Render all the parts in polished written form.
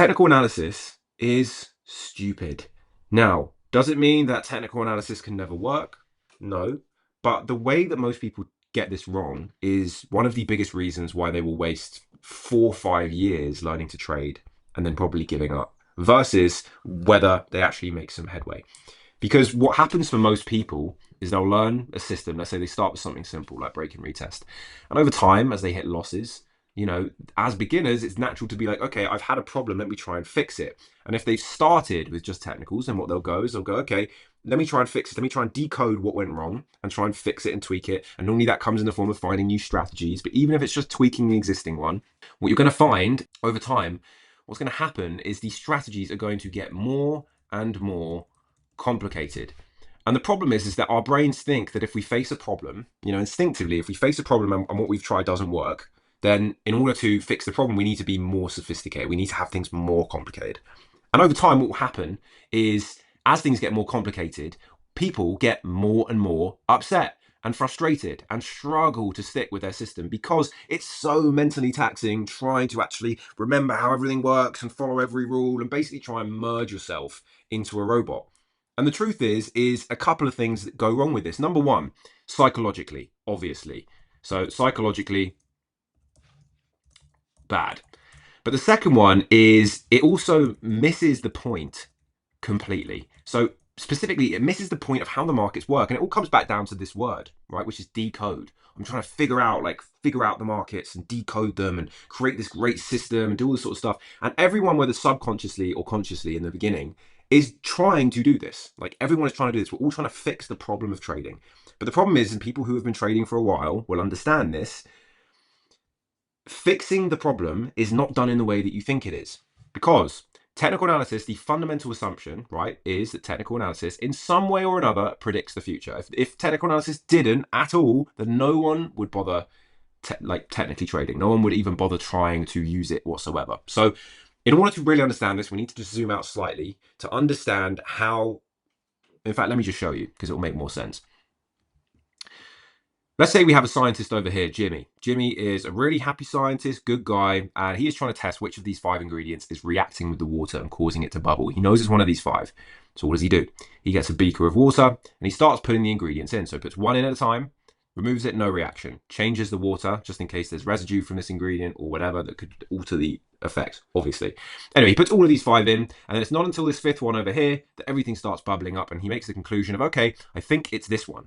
Technical analysis is stupid. Now, does it mean that technical analysis can never work? No. But the way that most people get this wrong is one of the biggest reasons why they will waste 4 or 5 years learning to trade and then probably giving up versus whether they actually make some headway. Because what happens for most people is they'll learn a system. Let's say they start with something simple like break and retest. And over time, as they hit losses, as beginners, it's natural to be like, okay, I've had a problem. Let me try and fix it. And if they've started with just technicals, then what they'll go is they'll go, okay, let me try and fix it. Let me try and decode what went wrong and try and fix it and tweak it. And normally that comes in the form of finding new strategies. But even if it's just tweaking the existing one, what you're going to find over time, what's going to happen is these strategies are going to get more and more complicated. And the problem is that our brains think that if we face a problem, instinctively, if we face a problem and what we've tried doesn't work, then in order to fix the problem, we need to be more sophisticated. We need to have things more complicated. And over time, what will happen is as things get more complicated, people get more and more upset and frustrated and struggle to stick with their system because it's so mentally taxing trying to actually remember how everything works and follow every rule and basically try and merge yourself into a robot. And the truth is a couple of things that go wrong with this. Number one, psychologically, obviously. So psychologically, bad. But the second one is it also misses the point completely. So specifically, it misses the point of how the markets work. And it all comes back down to this word, right? Which is decode. I'm trying to figure out the markets and decode them and create this great system and do all this sort of stuff. And everyone, whether subconsciously or consciously in the beginning, is trying to do this. Like everyone is trying to do this. We're all trying to fix the problem of trading. But the problem is, and people who have been trading for a while will understand this, fixing the problem is not done in the way that you think it is. Because technical analysis, the fundamental assumption, right, is that technical analysis in some way or another predicts the future. If technical analysis didn't at all, then no one would bother technically trading. No one would even bother trying to use it whatsoever. So in order to really understand this, we need to just zoom out slightly to understand how, in fact, let me just show you because it will make more sense. Let's say we have a scientist over here, Jimmy. Jimmy is a really happy scientist, good guy, and he is trying to test which of these 5 ingredients is reacting with the water and causing it to bubble. He knows it's one of these 5. So what does he do? He gets a beaker of water and he starts putting the ingredients in. So he puts 1 in at a time, removes it, no reaction. Changes the water just in case there's residue from this ingredient or whatever that could alter the effect, obviously. Anyway, he puts all of these 5 in, and then it's not until this 5th one over here that everything starts bubbling up and he makes the conclusion of, okay, I think it's this one.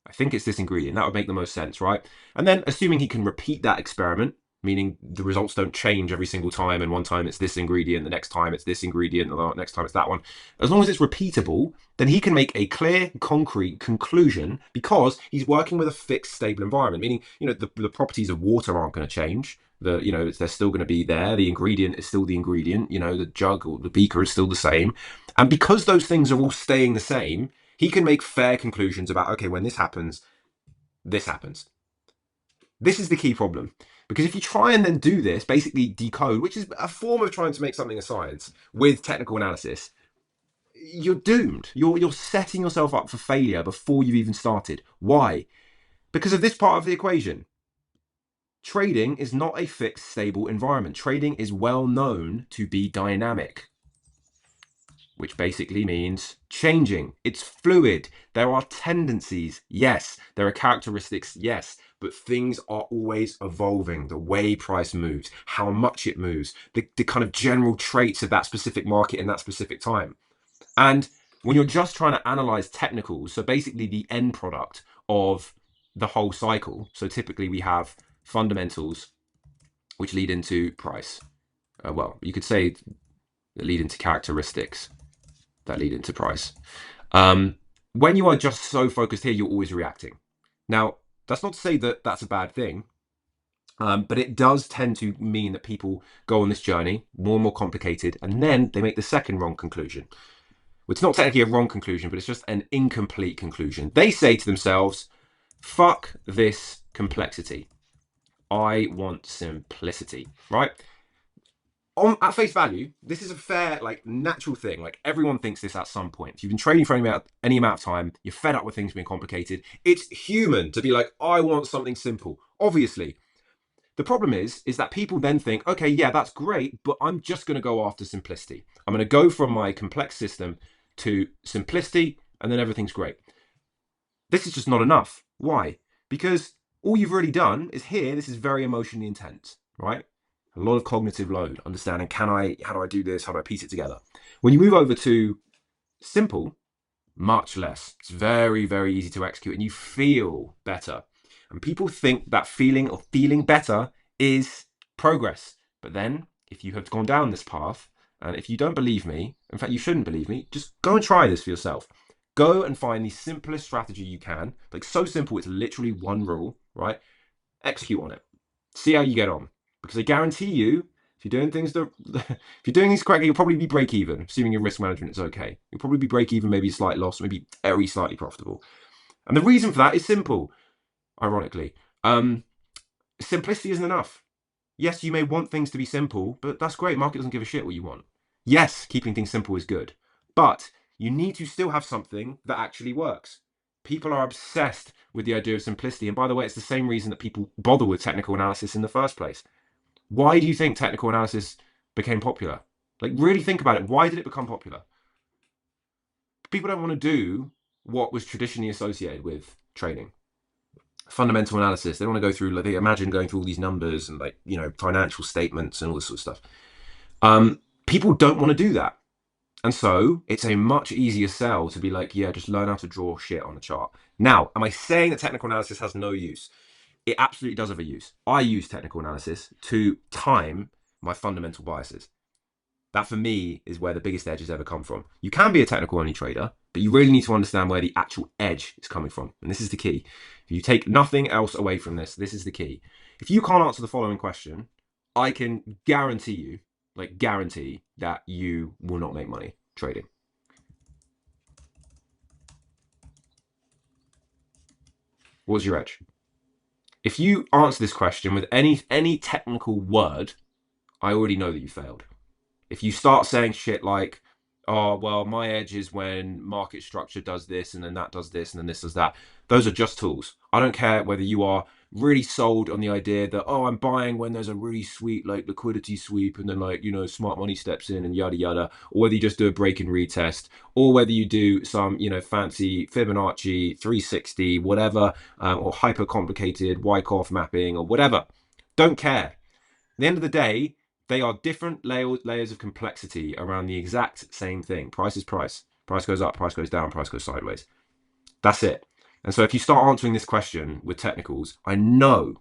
I think it's this ingredient. That would make the most sense, right? And then assuming he can repeat that experiment, meaning the results don't change every single time, and one time it's this ingredient, the next time it's this ingredient, the next time it's that one. As long as it's repeatable, then he can make a clear, concrete conclusion because he's working with a fixed, stable environment, meaning, the properties of water aren't going to change. They're still going to be there. The ingredient is still the ingredient. The jug or the beaker is still the same. And because those things are all staying the same, he can make fair conclusions about, okay, when this happens, this happens. This is the key problem. Because if you try and then do this, basically decode, which is a form of trying to make something a science with technical analysis, you're doomed. You're setting yourself up for failure before you've even started. Why? Because of this part of the equation. Trading is not a fixed, stable environment. Trading is well known to be dynamic, which basically means changing. It's fluid. There are tendencies, yes. There are characteristics, yes. But things are always evolving. The way price moves, how much it moves, the kind of general traits of that specific market in that specific time. And when you're just trying to analyze technicals, so basically the end product of the whole cycle. So typically we have fundamentals, which lead into price. Well, you could say lead into characteristics that lead into price. When you are just so focused here, you're always reacting. Now, that's not to say that that's a bad thing, but it does tend to mean that people go on this journey, more and more complicated, and then they make the second wrong conclusion. It's not technically a wrong conclusion, but it's just an incomplete conclusion. They say to themselves, fuck this complexity. I want simplicity, right? At face value, this is a fair, natural thing. Everyone thinks this at some point. If you've been trading for any amount of time, you're fed up with things being complicated. It's human to be like, I want something simple, obviously. The problem is that people then think, okay, yeah, that's great, but I'm just going to go after simplicity. I'm going to go from my complex system to simplicity, and then everything's great. This is just not enough. Why? Because all you've really done is here, this is very emotionally intense, right? A lot of cognitive load, understanding, how do I do this? How do I piece it together? When you move over to simple, much less. It's very, very easy to execute and you feel better. And people think that feeling or feeling better is progress. But then if you have gone down this path, and if you don't believe me, in fact, you shouldn't believe me, just go and try this for yourself. Go and find the simplest strategy you can. Like so simple, it's literally one rule, right? Execute on it. See how you get on. Because I guarantee you, if you're doing things if you're doing things correctly, you'll probably be break even, assuming your risk management is okay. You'll probably be break even, maybe a slight loss, maybe very slightly profitable. And the reason for that is simple, ironically. Simplicity isn't enough. Yes, you may want things to be simple, but that's great. Market doesn't give a shit what you want. Yes, keeping things simple is good, but you need to still have something that actually works. People are obsessed with the idea of simplicity. And by the way, it's the same reason that people bother with technical analysis in the first place. Why do you think technical analysis became popular? Like, really think about it. Why did it become popular? People don't want to do what was traditionally associated with trading. Fundamental analysis. They don't want to go through, like, they imagine going through all these numbers and, like, you know, financial statements and all this sort of stuff. People don't want to do that. And so it's a much easier sell to be like, yeah, just learn how to draw shit on a chart. Now, am I saying that technical analysis has no use? It absolutely does have a use. I use technical analysis to time my fundamental biases. That for me is where the biggest edge has ever come from. You can be a technical only trader, but you really need to understand where the actual edge is coming from. And this is the key. If you take nothing else away from this, this is the key. If you can't answer the following question, I can guarantee you, like guarantee, that you will not make money trading. What's your edge? If you answer this question with any technical word, I already know that you failed. If you start saying shit like, oh, well, my edge is when market structure does this and then that does this and then this does that, those are just tools. I don't care whether you are really sold on the idea that, oh, I'm buying when there's a really sweet like liquidity sweep and then, like, you know, smart money steps in and yada yada, or whether you just do a break and retest, or whether you do some, you know, fancy Fibonacci 360 whatever, or hyper complicated Wyckoff mapping or whatever. Don't care. At the end of the day, they are different layers of complexity around the exact same thing. Price is price. Price goes up, price goes down, price goes sideways. That's it. And so if you start answering this question with technicals, I know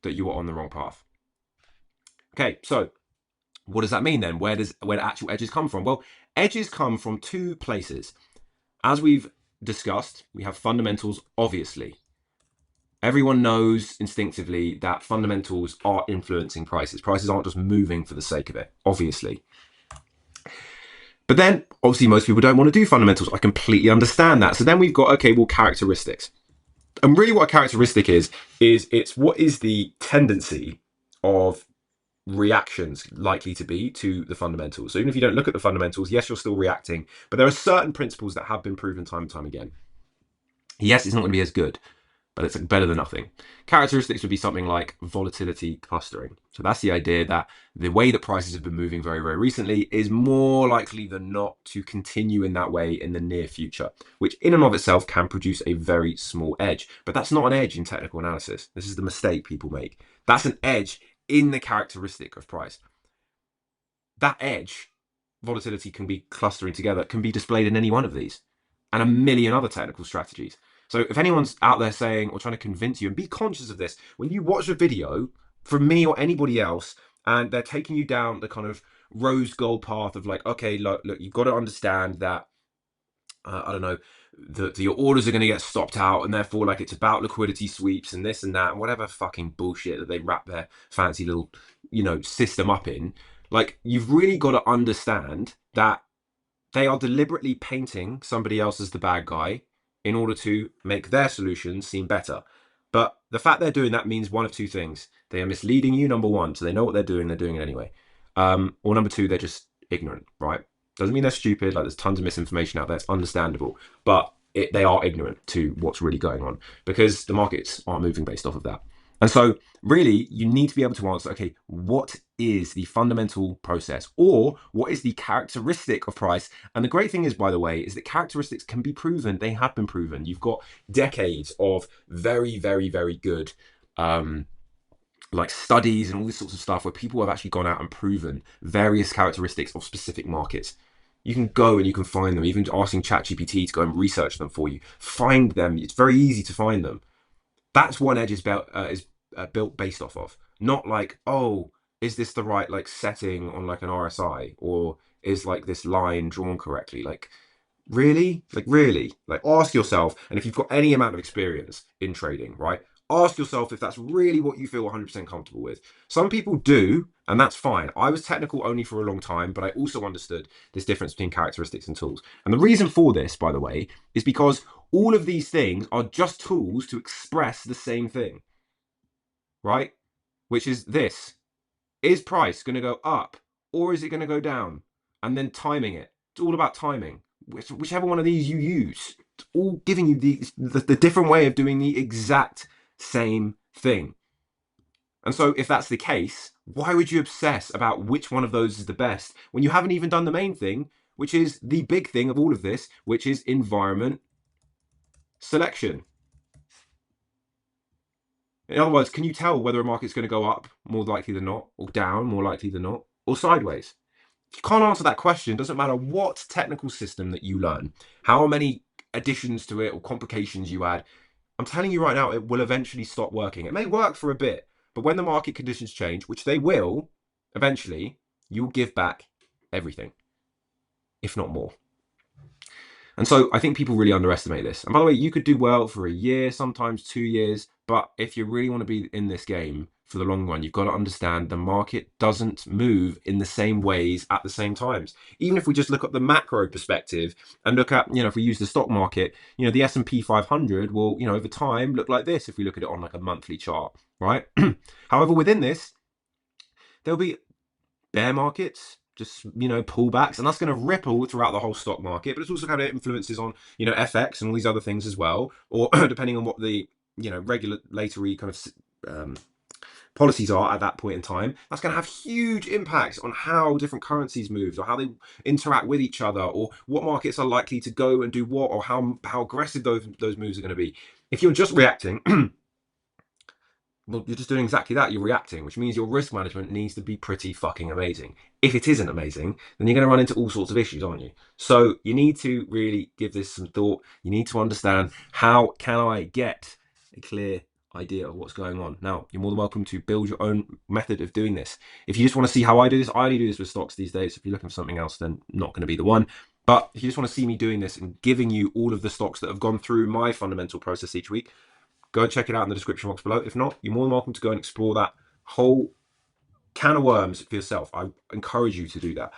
that you are on the wrong path. Okay, so what does that mean then? Where do actual edges come from? Well, edges come from two places. As we've discussed, we have fundamentals, obviously. Everyone knows instinctively that fundamentals are influencing prices. Prices aren't just moving for the sake of it, obviously. But then, obviously, most people don't want to do fundamentals. I completely understand that. So then we've got, okay, well, characteristics. And really what a characteristic is it's what is the tendency of reactions likely to be to the fundamentals. So even if you don't look at the fundamentals, yes, you're still reacting, but there are certain principles that have been proven time and time again. Yes, it's not going to be as good, but it's better than nothing. Characteristics would be something like volatility clustering. So that's the idea that the way that prices have been moving very, very recently is more likely than not to continue in that way in the near future, which in and of itself can produce a very small edge. But that's not an edge in technical analysis. This is the mistake people make. That's an edge in the characteristic of price. That edge, volatility can be clustering together, can be displayed in any one of these and a million other technical strategies. So if anyone's out there saying or trying to convince you, and be conscious of this, when you watch a video from me or anybody else, and they're taking you down the kind of rose gold path of like, okay, look, you've got to understand that, I don't know, that your orders are going to get stopped out, and therefore, like, it's about liquidity sweeps and this and that, and whatever fucking bullshit that they wrap their fancy little, you know, system up in. Like, you've really got to understand that they are deliberately painting somebody else as the bad guy in order to make their solutions seem better. But the fact they're doing that means one of two things. They are misleading you, number one, so they know what they're doing it anyway. Or number two, they're just ignorant, right? Doesn't mean they're stupid, like there's tons of misinformation out there, it's understandable. But they are ignorant to what's really going on because the markets aren't moving based off of that. And so really you need to be able to answer, okay, what is the fundamental process, or what is the characteristic of price? And the great thing is, by the way, is that characteristics can be proven. They have been proven. You've got decades of very, very, very good like studies and all this sorts of stuff where people have actually gone out and proven various characteristics of specific markets. You can go and you can find them, even asking ChatGPT to go and research them for you. Find them. It's very easy to find them. That's what an edge is built based off of. Not like, oh, is this the right like setting on like an RSI, or is like this line drawn correctly? Like ask yourself, and if you've got any amount of experience in trading, right? Ask yourself if that's really what you feel 100% comfortable with. Some people do, and that's fine. I was technical only for a long time, but I also understood this difference between characteristics and tools. And the reason for this, by the way, is because all of these things are just tools to express the same thing, right? Which is this. Is price going to go up or is it going to go down? And then timing it. It's all about timing. Whichever one of these you use, it's all giving you the different way of doing the exact same thing. And so if that's the case, why would you obsess about which one of those is the best when you haven't even done the main thing, which is the big thing of all of this, which is environment selection? In other words, can you tell whether a market's going to go up more likely than not, or down more likely than not, or sideways? If you can't answer that question, it doesn't matter what technical system that you learn, how many additions to it or complications you add. I'm telling you right now, it will eventually stop working. It may work for a bit, but when the market conditions change, which they will, eventually, you'll give back everything, if not more. And so I think people really underestimate this. And by the way, you could do well for a year, sometimes 2 years, but if you really want to be in this game for the long run, you've got to understand the market doesn't move in the same ways at the same times. Even if we just look at the macro perspective and look at, if we use the stock market, the S&P 500 will, over time look like this if we look at it on like a monthly chart, right? However, within this, there'll be bear markets, just pullbacks, and that's going to ripple throughout the whole stock market. But it's also kind of influences on FX and all these other things as well, or depending on what the regulatory kind of policies are at that point in time. That's going to have huge impacts on how different currencies move, or how they interact with each other, or what markets are likely to go and do what, or how aggressive those moves are going to be. If you're just reacting, well, you're just doing exactly that. You're reacting, which means your risk management needs to be pretty fucking amazing. If it isn't amazing, then you're going to run into all sorts of issues, aren't you? So you need to really give this some thought. You need to understand, how can I get a clear idea of what's going on? Now, you're more than welcome to build your own method of doing this. If you just want to see how I do this, I only do this with stocks these days. If you're looking for something else, then not going to be the one. But if you just want to see me doing this and giving you all of the stocks that have gone through my fundamental process each week, go and check it out in the description box below. If not, you're more than welcome to go and explore that whole can of worms for yourself. I encourage you to do that.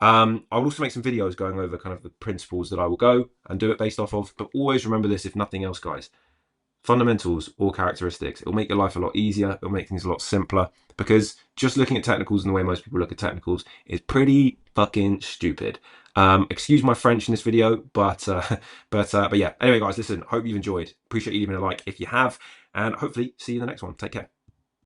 I'll also make some videos going over kind of the principles that I will go and do it based off of. But always remember this, if nothing else, guys. Fundamentals or characteristics. It'll make your life a lot easier. It'll make things a lot simpler, because just looking at technicals and the way most people look at technicals is pretty fucking stupid. Excuse my French in this video, but yeah. Anyway, guys, listen, hope you've enjoyed. Appreciate you leaving a like if you have, and hopefully see you in the next one. Take care.